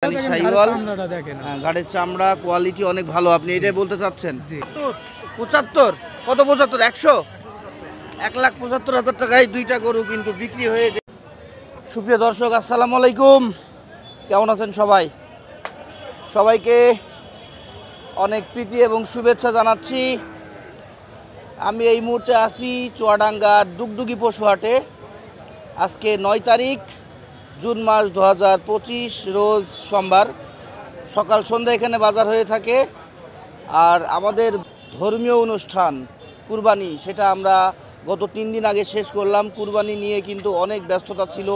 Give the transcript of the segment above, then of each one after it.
পাকিস্তানি শাহিওয়াল। গাড়ির চামড়া কোয়ালিটি অনেক ভালো, আপনি এটাই বলতে চাচ্ছেন? 75। কত 75? 100? 1,75,000 টাকায় দুইটা গরু কিন্তু বিক্রি হয়ে যায়। সুপ্রিয় দর্শক, আসসালামু আলাইকুম, কেমন আছেন সবাই? সবাইকে অনেক প্রীতি এবং শুভেচ্ছা জানাচ্ছি। আমি এই মুহূর্তে আছি চুয়াডাঙ্গার ডুগডুগি পশু হাটে। আজকে 9 তারিখ জুন মাস 2025, রোজ সোমবার। সকাল সন্ধ্যা এখানে বাজার হয়ে থাকে। আর আমাদের ধর্মীয় অনুষ্ঠান কুরবানি, সেটা আমরা গত 3 দিন আগে শেষ করলাম। কুরবানি নিয়ে কিন্তু অনেক ব্যস্ততা ছিল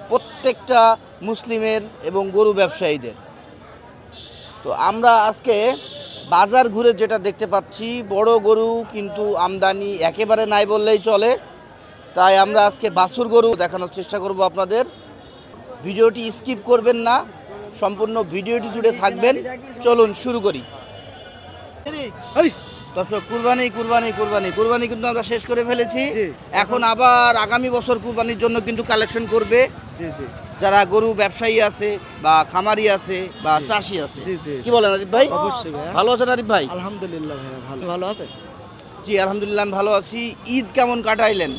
প্রত্যেকটা মুসলিমের এবং গরু ব্যবসায়ীদের। তো আমরা আজকে বাজার ঘুরে যেটা দেখতে পাচ্ছি, বড় গরু কিন্তু আমদানি একেবারে নাই বললেই চলে। তাই আমরা আজকে বাছুর গরু দেখানোর চেষ্টা করব আপনাদের। ভিডিওটি স্কিপ করবেন না, সম্পূর্ণ ভিডিওটি জুড়ে থাকবেন। চলুন শুরু করি। দর্শক, কুরবানি কুরবানি কুরবানি কুরবানি কিন্তু আমরা শেষ করে ফেলেছি। এখন আবার আগামী বছর কুরবানির জন্য কিন্তু কালেকশন করবে যারা গরু ব্যবসায়ী আছে বা খামারি আছে বা চাষি আছে। কি বলেন আরিফ ভাই? অবশ্যই ভাই। ভালো আছেন আরিফ ভাই? আলহামদুলিল্লাহ ভাই, ভালো আছে। জি আলহামদুলিল্লাহ আমি ভালো আছি। ঈদ কেমন কাটাইলেন?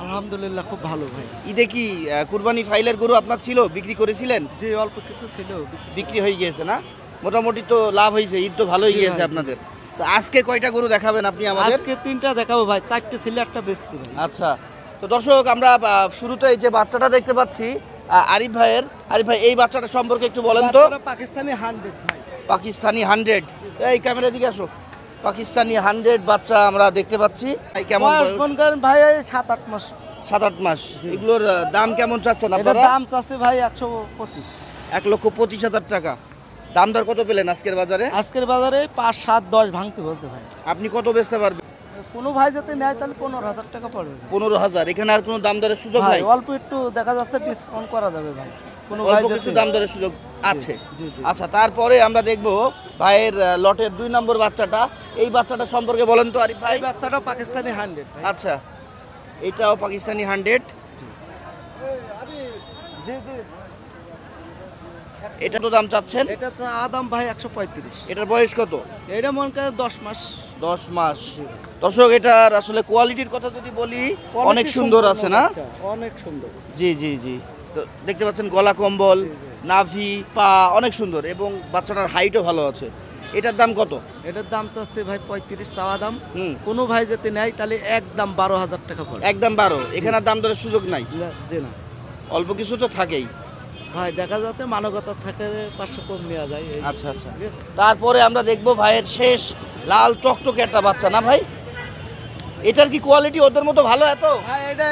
আলহামদুলিল্লাহ খুব ভালো ভাই। ঈদে কি কুরবানি ফাইলের গরু আপনার ছিল, বিক্রি করেছিলেন? যে অল্প কিছু ছিল বিক্রি হয়ে গিয়েছে না? মোটামুটি তো লাভ হয়েছে, ঈদ তো ভালোই গিয়েছে আপনাদের। তো আজকে কয়টা গরু দেখাবেন আপনি আমাদের? আজকে 3টা দেখাবো ভাই, 4টে ছিল, একটা বেচছি ভাই। আচ্ছা, তো দর্শক আমরা শুরুতে এই যে বাচ্চাটা দেখতে পাচ্ছি আরিফ ভাইয়ের। আরিফ ভাই, এই বাচ্চাটা সম্পর্কে একটু বলেন তো। পাকিস্তানি 100 ভাই। পাকিস্তানি 100, এই ক্যামেরা দিকে আসো। পাকিস্তানি 100 বাচ্চা আমরা দেখতে পাচ্ছি। কেমন মন করেন ভাই 7-8 মাস। 7-8 মাস। এগুলোর দাম কেমন চাচ্ছেন এটার আপনারা? দাম চাচ্ছে ভাই 125। 1,25,000 টাকা। দাম দর কত পেলেন আজকের বাজারে? আজকের বাজারে 5, 7, 10 ভাঙতে বলছে ভাই। আপনি কত বেচতে পারবেন? কোনো ভাই যাতে নেয় তাহলে 15,000 টাকা পড়বে। 15,000। এখানে আর কোনো দাম দরের সুযোগ ভাই নাই? অল্প একটু দেখা যাচ্ছে ডিসকাউন্ট করা যাবে ভাই। কোনো ভাই অল্প যাতে কিছু দাম দরের সুযোগ আছে। জি জি। আচ্ছা, তারপরে আমরা দেখব ভাইয়ের লটের 2 নম্বর বাচ্চাটা। এই বাচ্চাটা সম্পর্কে বলেন তো আরিফ ভাই। এই বাচ্চাটা পাকিস্তানি 100 ভাই। আচ্ছা, এটাও পাকিস্তানি 100। জি জি। এটা তো দাম চাচ্ছেন? এটা আদাম ভাই 135। এটার বয়স কত? এটা মন করে 10 মাস। 10 মাস। দর্শক, এটার আসলে কোয়ালিটির কথা যদি বলি, অনেক সুন্দর আছে না? অনেক সুন্দর। জি জি জি। তো দেখতে পাচ্ছেন গলা কম্বল, নাভি, পা অনেক সুন্দর এবং বাচ্চাটার হাইটও ভালো আছে। এটার দাম কত? এটার দাম চাচ্ছে ভাই 35 চাওয়া দাম। হুম। কোনো ভাই যাতে নেয় তাহলে একদম 12,000 টাকা পড়ে। একদম 12। এখানে আর দাম দরের সুযোগ নাই? জি না অল্প কিছু তো থাকেই। ভাই, দেখা যাতে মানবতা থাকে 500 কম নেওয়া যায়। আচ্ছা আচ্ছা। তারপরে আমরা দেখব ভাইয়ের শেষ লাল টকটকে একটা বাচ্চা, না ভাই? এটার কি কোয়ালিটি ওদের মতো ভালো এত? ভাই এটা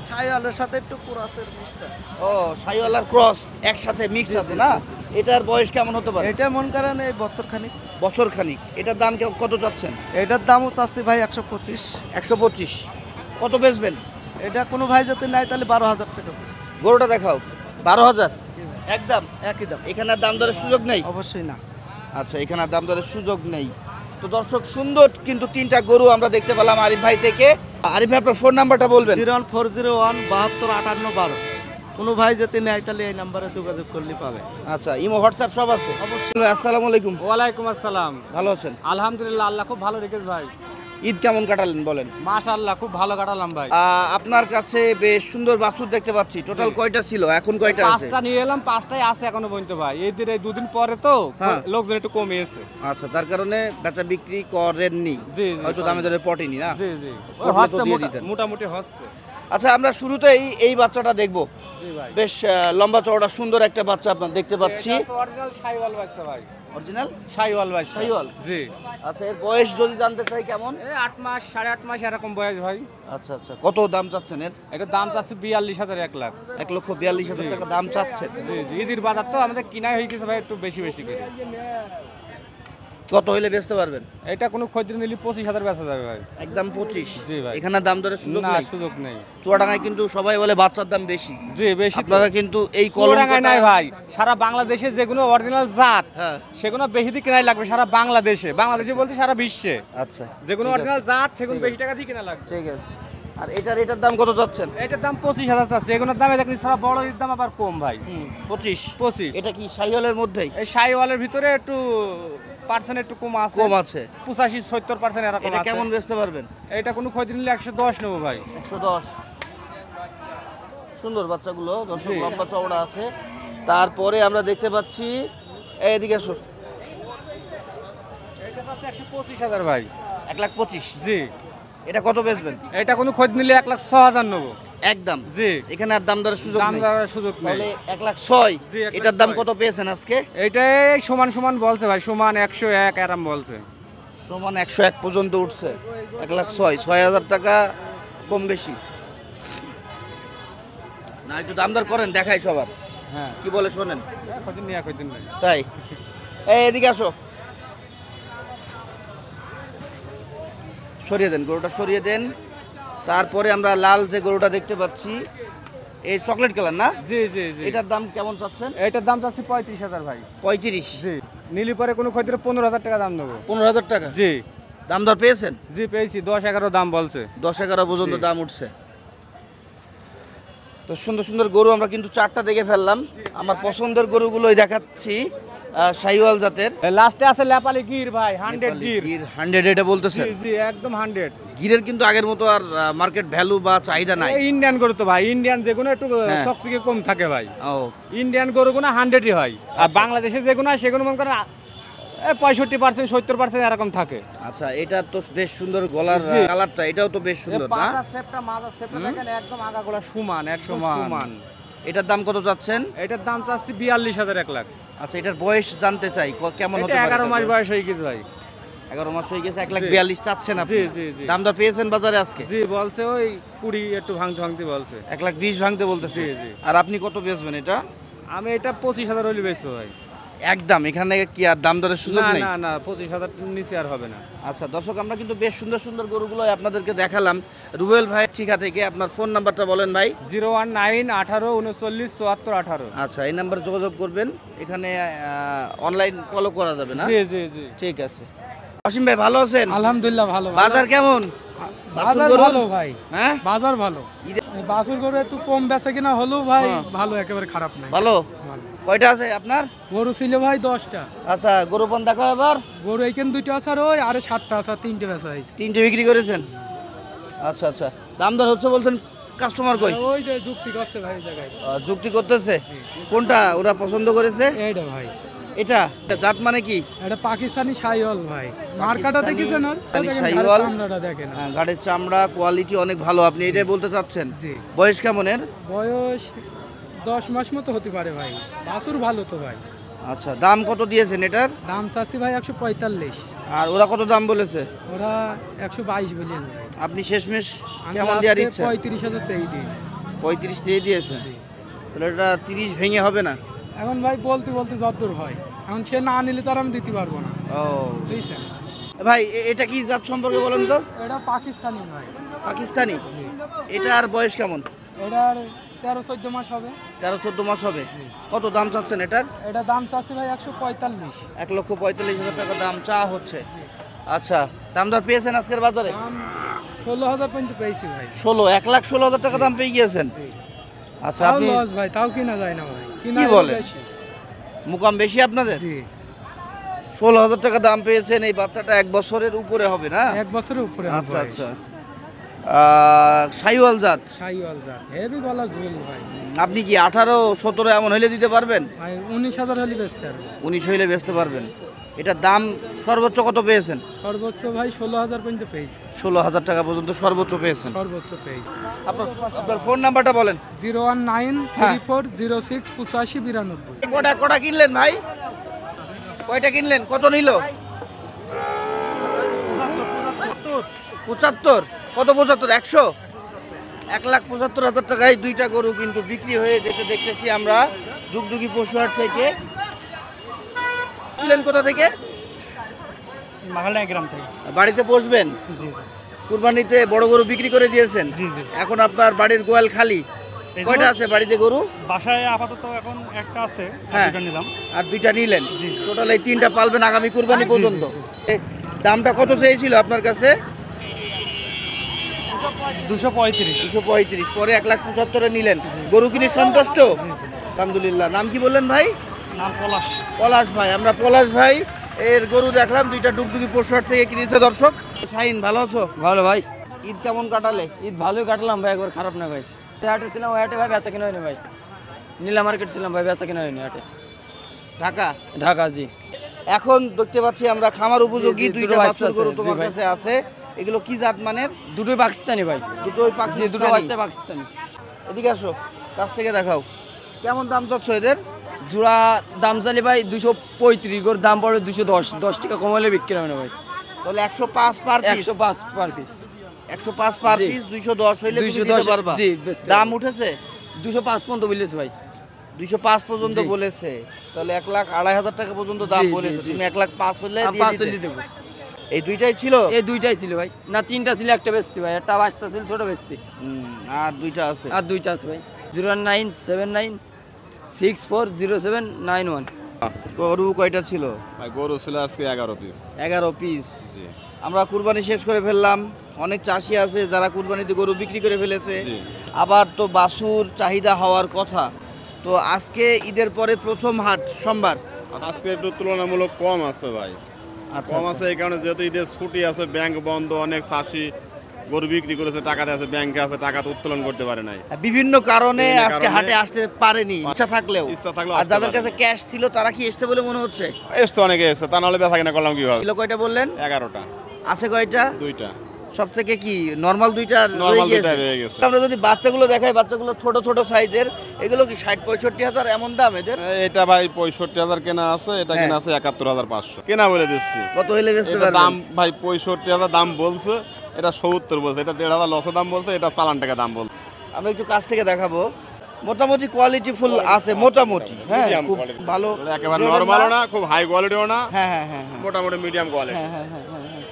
শাইওয়ালের সাথে একটু ক্রসের মিক্সড আছে। ও, শাইওয়ালার ক্রস একসাথে মিক্সড আছে না? এটার বয়স কেমন হতে পারে? এটা মন করেন এই বছর খানিক। বছর খানিক। এটার দাম কত চাচ্ছেন? এটার দামও চাচ্ছি ভাই 125। 125। কত বেচবেন? এটা কোনো ভাই যাতে নেয় তাহলে 12,000 টাকা। গরুটা দেখাও। 12,000 একদম? একই দাম। এখানে আর দাম দরের সুযোগ নেই? অবশ্যই না। আচ্ছা, এখানে আর দাম দরের সুযোগ নেই। তো দর্শক, সুন্দর কিন্তু 3টা গরু আমরা দেখতে পেলাম আরিফ ভাই থেকে। আরিফ ভাই, আপনার ফোন নাম্বারটা বলবেন? 01401 72 58 12। কোনো ভাই যাতে নেয় তাহলে এই নাম্বারে যোগাযোগ করলে পাবে। আচ্ছা, ইমো হোয়াটসঅ্যাপ সব আছে? অবশ্যই। আসসালামু আলাইকুম। ওয়ালাইকুম আসসালাম। ভালো আছেন? আলহামদুলিল্লাহ, আল্লাহ খুব ভালো রেখেছে ভাই। ঈদ কেমন কাটালেন বলেন? মাশাআল্লাহ, খুব ভালো কাটালাম ভাই। আপনার কাছে বেশ সুন্দর বাছুর দেখতে পাচ্ছি। টোটাল কয়টা ছিল, এখন কয়টা আছে? 5টা নিয়ে এলাম, 5টাই আছে এখনো পর্যন্ত ভাই। এই 2 দিন পরে তো হ্যাঁ। লোকজন একটু কমিয়েছে। আচ্ছা, তার কারণে বেচা বিক্রি করেননি? জি জি। হয়তো দামে দরে পটেনি না? জি জি। পটলে তো দিয়ে দিতেন। মোটামুটি হচ্ছে। আচ্ছা, আমরা শুরুতেই এই বাচ্চাটা দেখব। জি ভাই। বেশ লম্বা চওড়া সুন্দর একটা বাচ্চা আপনার দেখতে পাচ্ছি। অরিজিনাল শাইওয়াল বাচ্চা ভাই। অরিজিনাল শাইওয়াল বাচ্চা। শাইওয়াল? জি। আচ্ছা, এর বয়স যদি জানতে চাই কেমন? 8 মাস 8.5 মাস এরকম বয়স ভাই। আচ্ছা আচ্ছা, কত দাম চাচ্ছেন এর? এটা দাম চাচ্ছে 42,000, 1 লাখ। 1,42,000 টাকা দাম চাচ্ছেন? জি জি। ঈদের বাজার তো আমাদের কিনাই হয়ে গেছে ভাই, একটু বেশি বেশি করে। কত হইলে বেচতে পারবেন? এটা কোনো খদ্দের নিলে 25,000 বেচা যাবে ভাই। একদম 25? জি ভাই। এখানে দাম দরের সুযোগ না, নাই? সুযোগ নেই। চুয়াডাঙ্গায় কিন্তু সবাই বলে বাচ্চার দাম বেশি। জি বেশি। আপনারা কিন্তু এই চুয়াডাঙ্গায় কলমটা নাই ভাই, সারা বাংলাদেশে যেগুলো অরিজিনাল জাত হ্যাঁ সেগুলো বেশি দিয়ে কেনাই লাগবে সারা বাংলাদেশে। বাংলাদেশে বলতে সারা বিশ্বে আচ্ছা যেগুলো ঠিক আছে, অরিজিনাল জাত সেগুলো বেশি টাকা দিয়ে কেনা লাগবে। ঠিক আছে। আর এটার দাম কত চাচ্ছেন? এটার দাম 25,000 আছে। এগুলোর দামে দেখলি সারা বড় দাম আবার কম ভাই। 25। 25। এটা কি শাহিওয়ালের মধ্যেই? এই শাহিওয়ালের ভিতরে একটু পার্সেন্ট একটু কম আছে। 85-70% এরকম এটা আছে। কেমন বেচতে পারবেন? এটা কোনো খোঁজ নিলে 110 নেবো ভাই। 110। সুন্দর বাচ্চাগুলো, দর্শক জি। লম্বা চওড়া আছে। তারপরে আমরা দেখতে পাচ্ছি, এদিকে আসো, এটা আছে 125,000 ভাই। 1,25,000। জি। এটা কত বেচবেন? এটা কোনো খোঁজ নিলে 106,000 নেবো। একদম। জি। এখানে আর দাম দরের সুযোগ দাম নেই। দেওয়ার সুযোগ নেই। তাহলে 1,06,000। জি, 1,06,000 এটার দাম কত পেয়েছেন আজকে? এইটাই সমান সমান বলছে ভাই, সমান 101 এরম বলছে। সমান 101 পর্যন্ত উঠছে। 1,06,000, 6,000 টাকা কম বেশি। না একটু দাম দর করেন, দেখাই সবার হ্যাঁ, কি বলে শোনেন। কদিন নিয়ে কদিন ভাই। তাই এদিকে আসো, সরিয়ে দেন গরুটা, সরিয়ে দেন। তারপরে আমরা লাল যে গরুটা দেখতে পাচ্ছি, এই চকলেট কালার না? জি জি জি। এটার দাম কেমন চাচ্ছেন? এটার দাম চাচ্ছি 35,000 ভাই। 35। জি। নিলি পরে কোনো ক্ষেত্রে 15,000 টাকা দাম দেবো। 15,000 টাকা? জি দাম দর পেয়েছেন? জি পেয়েছি, 10-11 দাম বলছে। 10-11 পর্যন্ত জি। দাম উঠছে। তো সুন্দর সুন্দর গরু আমরা কিন্তু 4টা দেখে ফেললাম। আমার পছন্দের গরুগুলোই দেখাচ্ছি, শাহিওয়াল জাতের। লাস্টে আছে লেপালি গির ভাই, 100 গির। গির 100 এটা বলতেছেন? জি জি একদম 100। গিরের কিন্তু আগের মতো আর মার্কেট ভ্যালু বা চাহিদা নাই। এই ইন্ডিয়ান গরু তো ভাই, ইন্ডিয়ান যেগুলো একটু হ্যাঁ। চকচকে কম থাকে ভাই। ও ইন্ডিয়ান গরুগুলো 100ই হয়। আর বাংলাদেশে যেগুলো হয় সেগুলো মনে করেন 65%, 70% এরকম থাকে। আচ্ছা, এটা তো বেশ সুন্দর, গলার জি। কালারটা এটাও তো বেশ সুন্দর না? পাঁচার শেপটা, মাথার শেপটা দেখেন একদম আগাগোড়া সমান, একদম সমান। সমান। এটার দাম কত চাচ্ছেন? এটার দাম চাচ্ছি 42,000, 1 লাখ। আচ্ছা, এটার বয়স জানতে চাই, কেমন হতে এটা পারে? 11 মাস বয়স হয়ে গেছে ভাই। 11 মাস হয়ে গেছে। জি। 1,42,000 চাচ্ছেন আপনি? জি জি জি। দাম দর পেয়েছেন বাজারে আজকে? জি বলছে ওই 20 একটু ভাঙতে বলছে। 1,20,000 ভাঙতে বলতেছে। জি, জি। আর আপনি কত বেচবেন এটা? আমি এটা 25,000 হলে বেচবো ভাই। একদম, এখানে কি আর দাম দরের সুযোগ না নেই? না না, 25,000 নিচে আর হবে না। আচ্ছা দর্শক, আমরা কিন্তু বেশ সুন্দর সুন্দর গরুগুলো আপনাদেরকে দেখালাম রুবেল ভাই ঠিকা থেকে। আপনার ফোন নাম্বারটা বলেন ভাই। 019 18 39 74 18। আচ্ছা, এই নাম্বারে যোগাযোগ করবেন। এখানে অনলাইন কলও করা যাবে না? জি জি জি। ঠিক আছে। অসীম ভাই ভালো আছেন? আলহামদুলিল্লাহ ভালো। বাজার কেমন? বাজার গরুর? ভালো ভাই, হ্যাঁ বাজার ভালো। ঈদে- বাছুর গরু একটু কম বেচা কিনা হলেও ভাই হ্যাঁ। ভালো, একেবারে খারাপ নাই। ভালো। ভালো। কয়টা আছে আপনার? গরু ছিল ভাই 10টা। আচ্ছা, গরু পান দেখো এবার। গরু এইখানে 2টা আছে আর ওই আরে 7টা আছে, আর 3টে বেচা হয়েছে। 3টে বিক্রি করেছেন? আচ্ছা আচ্ছা, দাম দর হচ্ছে বলছেন, কাস্টমার কই? ওই যে যুক্তি করছে ভাই এই জায়গায়। যুক্তি করতেছে? কোনটা ওরা পছন্দ করেছে? এইটা ভাই, এটা জাত মানে কি? এটা পাকিস্তানি শাহিওয়াল ভাই। মার্কাটা পাকিস্তানি দেখেছেন ওর? পাকিস্তানি দেখেন, শাহিওয়াল। ঘাড়ের চামড়াটা দেখেন। হ্যাঁ, গাড়ির চামড়া কোয়ালিটি অনেক ভালো, আপনি এটাই বলতে চাচ্ছেন? জি। বয়স কেমন এর? বয়স 10 মাস মতো হতে পারে ভাই। বাছুর ভালো তো ভাই। আচ্ছা, দাম কত দিয়েছেন এটার? দাম চাচ্ছি ভাই 145। আর ওরা কত দাম বলেছে? ওরা 122 বলিয়েছে ভাই। আপনি শেষমেশ আমি কেমন দেওয়ার লাস্টে ইচ্ছা? 35,000 চেয়ে দিয়েছি। 35 দিয়ে দিয়েছে? জি। তাহলে এটা 30 ভেঙে হবে না? এখন ভাই বলতে বলতে যতদূর হয়, এখন সে না নিলে তো আর আমি দিতে পারবো না, ও বুঝছেন? ভাই, এটা কি জাত সম্পর্কে বলেন তো? এটা পাকিস্তানি ভাই। পাকিস্তানি? জি। এটার বয়স কেমন? এটার 13-14 মাস হবে। 13-14 মাস হবে? জি। কত দাম চাচ্ছেন এটার? এটা দাম চাচ্ছে ভাই 145। 1,45,000 টাকা দাম চা হচ্ছে। আচ্ছা, দাম দর পেয়েছেন আজকের বাজারে? দাম 16,000 পর্যন্ত পেয়েছি ভাই। 1,16,000 টাকা দাম পেয়ে গিয়েছেন? জি। আচ্ছা, তাও আপনি লস ভাই, তাও কিনা যায় না ভাই। কিনা কি হলে বলেন? বেশি। মুকাম বেশি আপনাদের? জি। 16,000 টাকা দাম পেয়েছেন। এই বাচ্চাটা 1 বছরের উপরে হবে না? 1 বছরের উপরে হবে আচ্ছা ভাই। আচ্ছা। শাহিওয়াল জাত। শাহিওয়াল জাত, হেভি গলা ঝুল ভাই। আপনি কি 18-17 এমন হইলে দিতে পারবেন? ভাই 19,000 হলে বেচতে পারবে। 19 হইলে বেচতে পারবেন। এটার দাম সর্বোচ্চ কত পেয়েছেন? সর্বোচ্চ ভাই 16,000 পর্যন্ত পেয়েছি। 16,000 টাকা পর্যন্ত সর্বোচ্চ পেয়েছেন। সর্বোচ্চ পেয়েছি। আপনার ফোন নাম্বারটা বলেন। 019 হ্যাঁ। 34 06 85 92। কটা কিনলেন ভাই? কয়টা কিনলেন? কত নিল? 75। কত 75? 100? 1,75,000 টাকায় 2টা গরু কিন্তু বিক্রি হয়ে যেতে দেখতেছি আমরা যুগযুগী পশুহাট থেকে। ছিলেন কোথা থেকে? মাগালডাঙ্গা গ্রাম থেকে। বাড়িতে পোষবেন? জি জি কুরবানিতে বড় গরু বিক্রি করে দিয়েছেন? জি জি। এখন আপনার বাড়ির গোয়াল খালি? কয়টা আছে বাড়িতে গরু? বাসায় আপাতত এখন একটা আছে, হ্যাঁ। দুটো নিলাম। আর 2টা নিলেন? জি, জি। টোটাল এই 3টা পালবেন আগামী কুরবানি জি, জি, পর্যন্ত? জি। দামটা কত চেয়েছিল আপনার কাছে? 235 235, পরে 1,75,000 নিলেন। গরু কিনে সন্তুষ্ট? আলহামদুলিল্লাহ। নাম কি বললেন ভাই? নাম পলাশ। পলাশ ভাই। আমরা পলাশ ভাই এর গরু দেখলাম, দুইটা ডুগডুগি পশুহাট থেকে কিনেছে দর্শক। শাহিন ভালো আছো? ভালো ভাই, ঈদ কেমন কাটালে? ঈদ ভালোই কাটলাম ভাই, একবার খারাপ না ভাই। হাটে ছিলাম, ওই হাটে ভাই বেচা কেনা হয়নি ভাই। নীলা মার্কেট ছিলাম ভাই, বেচা কেনা হয়নি হাটে। ঢাকা? ঢাকা জি। এখন দেখতে পাচ্ছি আমরা খামার উপযোগী জি, দুটো দুইটা বাচ্চা বাছুর গরু আছে, তোমার জি ভাই। কাছে আছে। এগুলো কি জাত মানের? দুটোই পাকিস্তানি ভাই। দুটোই জি, দুটো পাকিস্তানি। বাচ্চা পাকিস্তানি। এদিকে আসো, কাছ থেকে দেখাও। কেমন দাম চাচ্ছ এদের? জোড়া দাম চালি ভাই 235, গোর দাম পড়বে 210, 10 টাকা কমালে বিক্রি হবে না ভাই। তাহলে 105 পার পিস। 105 per piece. 105 পার জি। পিস, 210 হইলে তুমি 210 দিতে পারবা। জি, বেচতে দাম পারবো। উঠেছে? 205 পর্যন্ত বলেছে ভাই। 205 পর্যন্ত জি। বলেছে। তাহলে 1,02,500 টাকা পর্যন্ত দাম জি, জি, বলেছে। জি। তুমি 1,05,000 হলে আমি দিয়ে 5 দিতে। চল্লি দেবো। এই দুইটাই ছিল? এই দুইটাই ছিল ভাই, না তিনটা ছিল, একটা বেচছি ভাই। একটা বাচ্চা ছিল, ছোট বেচছি। আর দুইটা আছে। আর দুইটা আছে ভাই। 01979640791। গরু কয়টা ছিল? ভাই গরু ছিল আজকে 11 পিস। 11 পিস। জি। আমরা কুরবানি শেষ করে ফেললাম। অনেক চাষি আছে যারা কুরবানিতে গরু বিক্রি করে ফেলেছে। জি। আবার তো বাছুর চাহিদা হওয়ার কথা। তো আজকে ঈদের পরে প্রথম হাট সোমবার। আজকে একটু তুলনামূলক কম আছে ভাই। আচ্ছা, কম আছে এই কারণে যেহেতু ঈদের ছুটি আছে, ব্যাংক বন্ধ, অনেক চাষি গরু বিক্রি করেছে, টাকাতে আছে ব্যাংকে আছে, টাকা তো উত্তোলন করতে পারে নাই। বিভিন্ন কারণে বিভিন্ন আজকে কারণে হাটে আসতে পারেনি, ইচ্ছা থাকলেও। ইচ্ছা থাকলেও আর আসতে যাদের পারেনি। কাছে ক্যাশ ছিল তারা কি এসছে বলে মনে হচ্ছে? এসছে, অনেকে এসছে, তা নাহলে বেচা কিনা করলাম কিভাবে? ছিল কয়টা বললেন? 11টা। আছে কয়টা? দুইটা। সব থেকে কি নরমাল দুইটা Normal দুইটা রয়ে গেছে। আমরা যদি বাচ্চাগুলো দেখাই, বাচ্চাগুলো ছোট ছোট সাইজের, এগুলো কি 60-65 হাজার এমন দাম এদের? এটা ভাই 65,000 কেনা আছে, এটা হ্যাঁ। কেনা আছে 71,500 কেনা বলে দিচ্ছি। কত হইলে বেচতে এটা পারবেন? দাম ভাই 65,000 দাম বলছে, এটা 70 বলছে, এটা 1,500 লসে দাম বলছে, এটা চালান টাকা দাম বলছে। আমরা একটু কাছ থেকে দেখাবো। মোটামুটি কোয়ালিটি ফুল আছে, মোটামুটি। হ্যাঁ, Medium খুব quality। ভালো। একেবারে নরমালও না, খুব হাই কোয়ালিটিও না, হ্যাঁ হ্যাঁ হ্যাঁ হ্যাঁ মোটামুটি মিডিয়াম কোয়ালিটি। হ্যাঁ হ্যাঁ হ্যাঁ হ্যাঁ হ্যাঁ।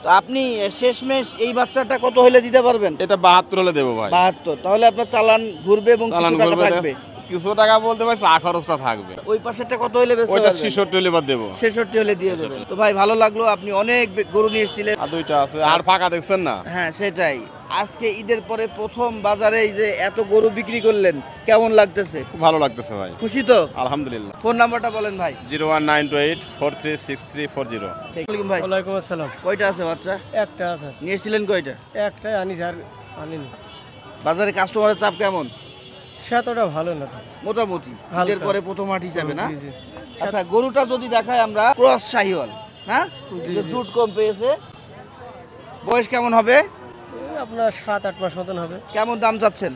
তো আপনি শেষমেশ এই বাচ্চাটা কত হলে দিতে পারবেন? এটা 72 হলে দেবো ভাই। 72। তাহলে আপনার চালান ঘুরবে এবং চালান কিছু টাকা করবে, থাকবে। কিছু টাকা বলতে ভাই চা খরচটা থাকবে। ওই পাশেরটা কত হলে বেচতে ওইটা পারবেন? 66 হলে বাদ দেবো। 66 হলে দিয়ে দেবেন। তো ভাই ভালো লাগলো, আপনি অনেক গরু নিয়ে এসেছিলেন। আর দুইটা আছে, আর ফাঁকা দেখছেন না? হ্যাঁ সেটাই। আজকে ঈদের পরে প্রথম বাজারে এই যে এত গরু বিক্রি করলেন, কেমন লাগতেছে? খুব ভালো লাগতেছে ভাই, খুশি তো? আলহামদুলিল্লাহ। ফোন নাম্বারটা বলেন ভাই। 01928436340। ওয়ালাইকুম ভাই। ওয়ালাইকুম আসসালাম। কয়টা আছে বাচ্চা? একটা আছে, নিয়ে এসেছিলেন কয়টা? একটাই আনিস, আর আনিনি। বাজারে কাস্টমারের চাপ কেমন? সেতটা ভালো না তো। মোটামুটি হালকা। ঈদের পরে প্রথম হাট হিসাবে না? জি, জি। আচ্ছা, গরুটা যদি দেখাই আমরা, ক্রস শাহিওয়াল, হ্যাঁ, জি, যে জি। জুট কম পেয়েছে। বয়স কেমন হবে? এই আপনার 7-8 মাস মতন হবে। কেমন দাম চাচ্ছেন?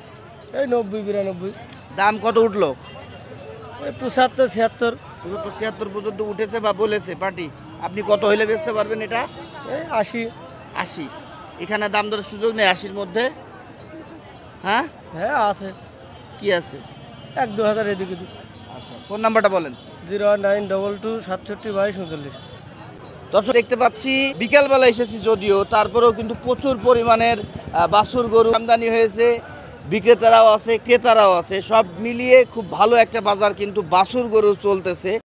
এই 90-92, দাম কত উঠলো? এই 75-76, 75-76 পর্যন্ত উঠেছে বা বলেছে পার্টি। আপনি কত হইলে বেচতে পারবেন এটা? এই 80। 80। এখানে দাম দরের সুযোগ নেই 80-র মধ্যে? হ্যাঁ, হ্যাঁ আছে, কি আছে? 1-2 হাজার এদিকে দিক। আচ্ছা, ফোন নাম্বারটা বলেন। 09222672239। দর্শক দেখতে পাচ্ছি বিকালবেলা এসেছি যদিও, তারপরেও কিন্তু প্রচুর পরিমাণের বাছুর গরু আমদানি হয়েছে। বিক্রেতারাও আছে, ক্রেতারাও আছে, সব মিলিয়ে খুব ভালো একটা বাজার কিন্তু বাছুর গরু চলতেছে।